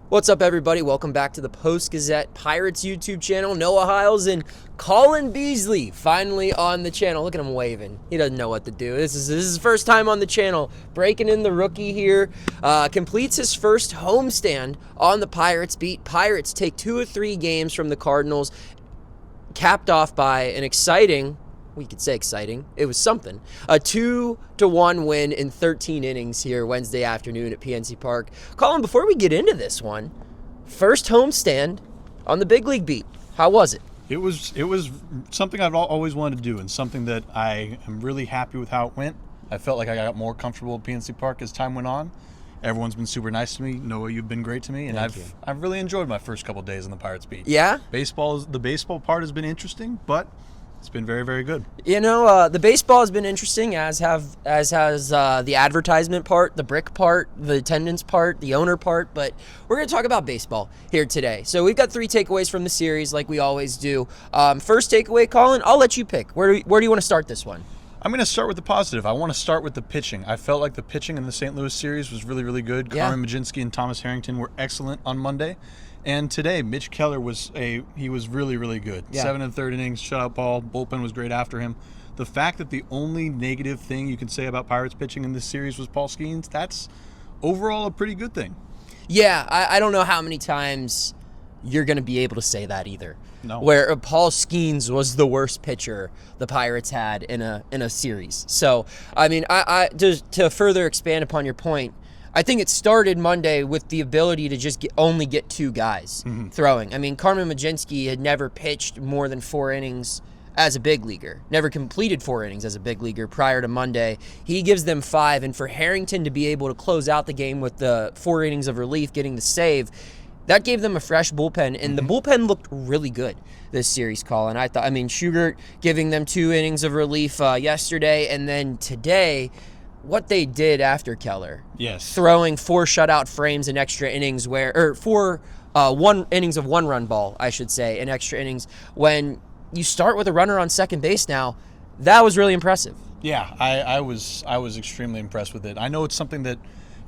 What's up, everybody? Welcome back to the Post-Gazette Pirates YouTube channel. Noah Hiles and Colin Beasley finally on the channel. Look at him waving. He doesn't know what to do. This is his first time on the channel. Breaking in the rookie here. Completes his first homestand on the Pirates beat. Pirates take 2 of 3 games from the Cardinals, capped off by an exciting, we could say exciting, it was something, a 2-1 win in 13 innings here Wednesday afternoon at PNC Park. Colin, before we get into this one, first homestand on the big league beat. How was it? It was something I've always wanted to do, and something that I am really happy with how it went. I felt like I got more comfortable at PNC Park as time went on. Everyone's been super nice to me. Noah, you've been great to me, and I've really enjoyed my first couple days on the Pirates beat. Yeah? The baseball part has been interesting, but it's been very, very good. You know, the baseball has been interesting, as has the advertisement part, the brick part, the attendance part, the owner part. But we're going to talk about baseball here today. So we've got 3 takeaways from the series, like we always do. First takeaway, Colin, I'll let you pick. Where do you want to start this one? I'm going to start with the positive. I want to start with the pitching. I felt like the pitching in the St. Louis series was really, really good. Yeah. Carmen Mlodzinski and Thomas Harrington were excellent on Monday. And today, Mitch Keller was really, really good. Yeah. 7 1/3 innings, shutout ball, bullpen was great after him. The fact that the only negative thing you can say about Pirates pitching in this series was Paul Skeens, that's overall a pretty good thing. Yeah, I don't know how many times you're going to be able to say that either. No. Where Paul Skeens was the worst pitcher the Pirates had in a series. So, I mean, I to further expand upon your point, I think it started Monday with the ability to just only get 2 guys throwing. I mean, Carmen Mlodzinski had never pitched more than 4 innings as a big leaguer, never completed 4 innings as a big leaguer prior to Monday. He gives them 5, and for Harrington to be able to close out the game with the 4 innings of relief, getting the save, that gave them a fresh bullpen, and the bullpen looked really good this series, Colin. I mean, Schugert giving them 2 innings of relief yesterday, and then today, what they did after Keller. Yes. Throwing 4 shutout frames in extra innings or 4 innings of 1-run ball, I should say, in extra innings. When you start with a runner on second base now, that was really impressive. Yeah, I was extremely impressed with it. I know it's something that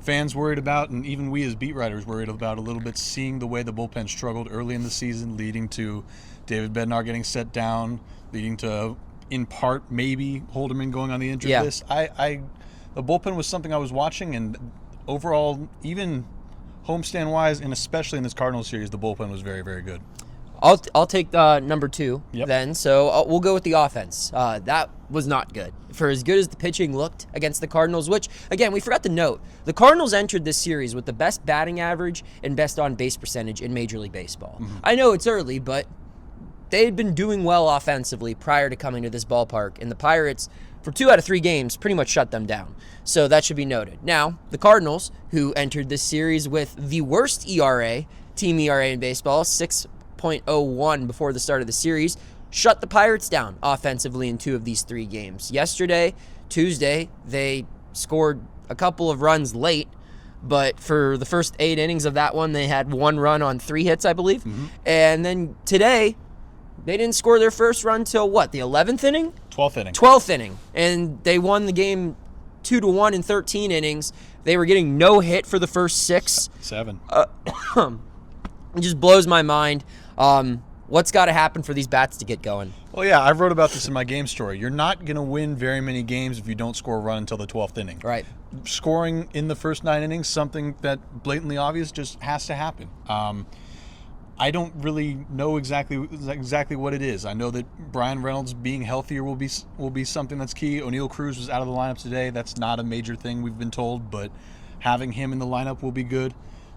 fans worried about, and even we as beat writers worried about a little bit, seeing the way the bullpen struggled early in the season, leading to David Bednar getting set down, leading to, in part, maybe Holderman going on the injured list. The bullpen was something I was watching, and overall, even homestand-wise, and especially in this Cardinals series, the bullpen was very, very good. I'll take number 2 Yep. then. So we'll go with the offense. That was not good. For as good as the pitching looked against the Cardinals, which, again, we forgot to note, the Cardinals entered this series with the best batting average and best on-base percentage in Major League Baseball. I know it's early, but they had been doing well offensively prior to coming to this ballpark, and the Pirates, for 2 out of 3 games, pretty much shut them down. So that should be noted. Now, the Cardinals, who entered this series with the worst ERA, team ERA in baseball, 6.01 before the start of the series, shut the Pirates down offensively in 2 of these 3 games. Yesterday, Tuesday, they scored a couple of runs late, but for the first 8 innings of that one, they had 1 run on 3 hits, I believe. And then today, they didn't score their first run till what, the 11th inning? 12th inning. 12th inning. And they won the game 2-1 in 13 innings. They were getting no hit for the first 6. 7. It just blows my mind. What's got to happen for these bats to get going? Well, yeah, I wrote about this in my game story. You're not going to win very many games if you don't score a run until the 12th inning. Right. Scoring in the first 9 innings, something that blatantly obvious, just has to happen. I don't really know exactly what it is. I know that Brian Reynolds being healthier will be something that's key. O'Neal Cruz was out of the lineup today. That's not a major thing, we've been told, but having him in the lineup will be good.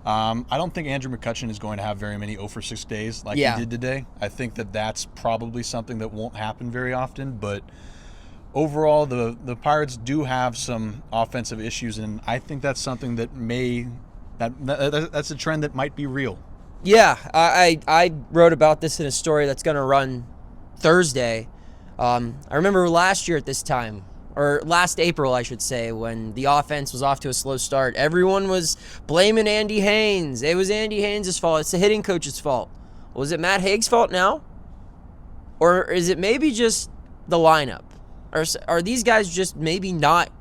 I don't think Andrew McCutchen is going to have very many 0 for 6 days like he did today. I think that's probably something that won't happen very often, but overall, the Pirates do have some offensive issues, and I think that's something that that's a trend that might be real. Yeah, I wrote about this in a story that's going to run Thursday. I remember last year at this time, or last April, I should say, when the offense was off to a slow start, everyone was blaming Andy Haynes. It was Andy Haynes' fault. It's the hitting coach's fault. Was it Matt Haig's fault now? Or is it maybe just the lineup? Or are these guys just maybe not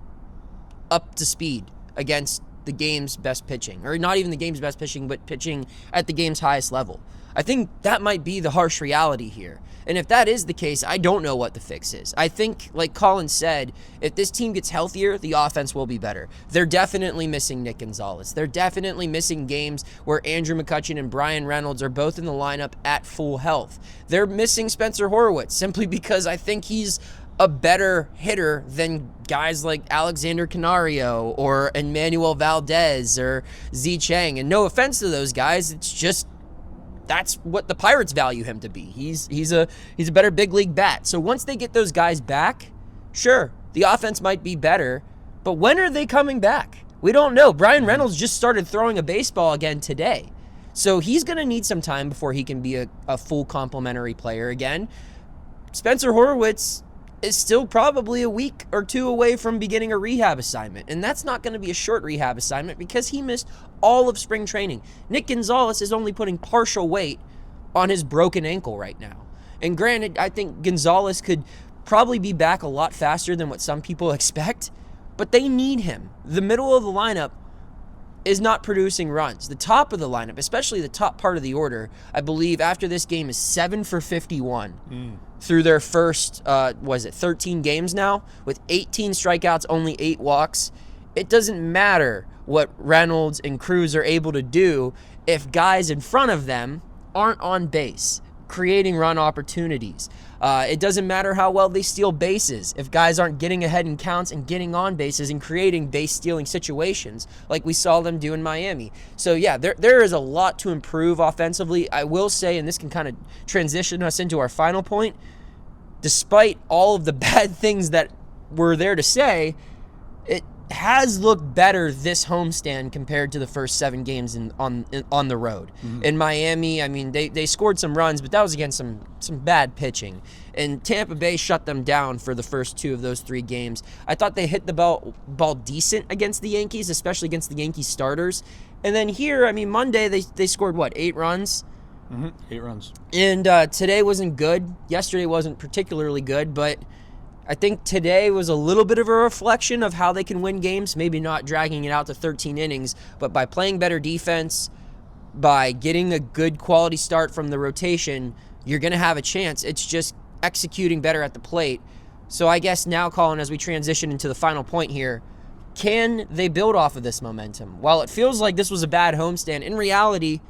up to speed against the game's best pitching, or not even the game's best pitching, but pitching at the game's highest level. I think that might be the harsh reality here. And if that is the case, I don't know what the fix is. I think, like Colin said, if this team gets healthier, the offense will be better. They're definitely missing Nick Gonzalez. They're definitely missing games where Andrew McCutchen and Brian Reynolds are both in the lineup at full health. They're missing Spencer Horwitz simply because I think he's a better hitter than guys like Alexander Canario or Emmanuel Valdez or Z Chang. And no offense to those guys, it's just that's what the Pirates value him to be. He's a better big league bat. So once they get those guys back, sure, the offense might be better, but when are they coming back? We don't know. Brian Reynolds just started throwing a baseball again today. So he's going to need some time before he can be a full complementary player again. Spencer Horwitz is still probably a week or two away from beginning a rehab assignment. And that's not going to be a short rehab assignment because he missed all of spring training. Nick Gonzalez is only putting partial weight on his broken ankle right now. And granted, I think Gonzalez could probably be back a lot faster than what some people expect, but they need him. The middle of the lineup is not producing runs. The top of the lineup, especially the top part of the order, I believe after this game is 7 for 51 through their first, 13 games now, with 18 strikeouts, only 8 walks. It doesn't matter what Reynolds and Cruz are able to do if guys in front of them aren't on base, creating run opportunities. It doesn't matter how well they steal bases if guys aren't getting ahead in counts and getting on bases and creating base-stealing situations like we saw them do in Miami. So, yeah, there is a lot to improve offensively. I will say, and this can kind of transition us into our final point, despite all of the bad things that were there to say, it has looked better this homestand compared to the first 7 games on the road. In Miami, I mean, they scored some runs, but that was against some bad pitching. And Tampa Bay shut them down for the first 2 of those 3 games. I thought they hit the ball decent against the Yankees, especially against the Yankees starters. And then here, I mean, Monday they scored, 8 runs? 8 runs. And today wasn't good. Yesterday wasn't particularly good, but I think today was a little bit of a reflection of how they can win games, maybe not dragging it out to 13 innings, but by playing better defense, by getting a good quality start from the rotation, you're going to have a chance. It's just executing better at the plate. So I guess now, Colin, as we transition into the final point here, can they build off of this momentum? While it feels like this was a bad homestand, in reality,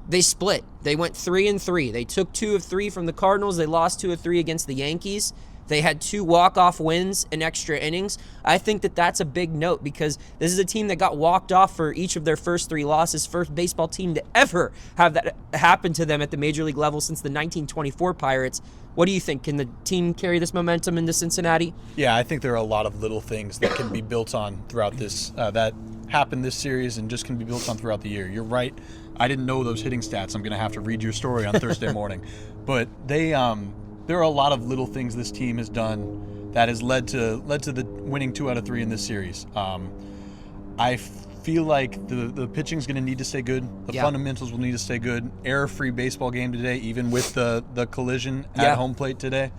they split. They went 3-3. They took 2 of 3 from the Cardinals. They lost 2 of 3 against the Yankees. They had 2 walk-off wins in extra innings. I think that that's a big note because this is a team that got walked off for each of their first 3 losses, first baseball team to ever have that happen to them at the major league level since the 1924 Pirates. What do you think? Can the team carry this momentum into Cincinnati? Yeah, I think there are a lot of little things that can be built on throughout this, that happened this series and just can be built on throughout the year. You're right. I didn't know those hitting stats. I'm going to have to read your story on Thursday morning. But there are a lot of little things this team has done that has led to the winning 2 out of 3 in this series. I feel like the pitching's going to need to stay good. The fundamentals will need to stay good. Error-free baseball game today, even with the collision at home plate today.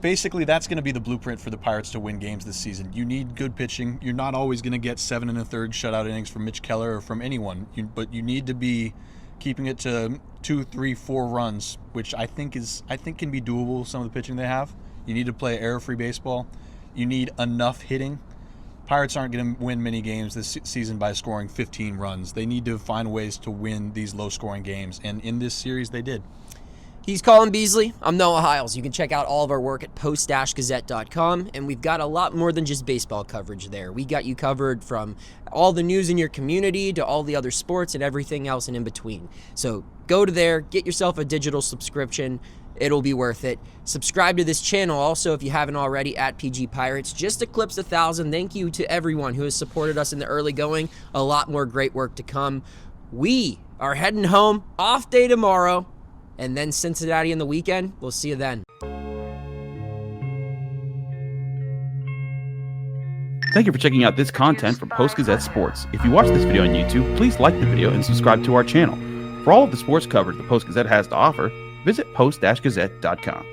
Basically, that's going to be the blueprint for the Pirates to win games this season. You need good pitching. You're not always going to get 7 1/3 shutout innings from Mitch Keller or from anyone, but you need to be keeping it to 2, 3, 4 runs, which I think can be doable with some of the pitching they have. You need to play error-free baseball. You need enough hitting. Pirates aren't going to win many games this season by scoring 15 runs. They need to find ways to win these low-scoring games, and in this series they did. He's Colin Beasley. I'm Noah Hiles. You can check out all of our work at Post-Gazette.com, and we've got a lot more than just baseball coverage there. We got you covered from all the news in your community to all the other sports and everything else and in between. So go to there, get yourself a digital subscription. It'll be worth it. Subscribe to this channel also if you haven't already at PG Pirates. Just eclipsed 1,000. Thank you to everyone who has supported us in the early going. A lot more great work to come. We are heading home. Off day tomorrow. And then Cincinnati in the weekend. We'll see you then. Thank you for checking out this content from Post-Gazette Sports. If you watch this video on YouTube, please like the video and subscribe to our channel. For all of the sports coverage the Post-Gazette has to offer, visit post-gazette.com.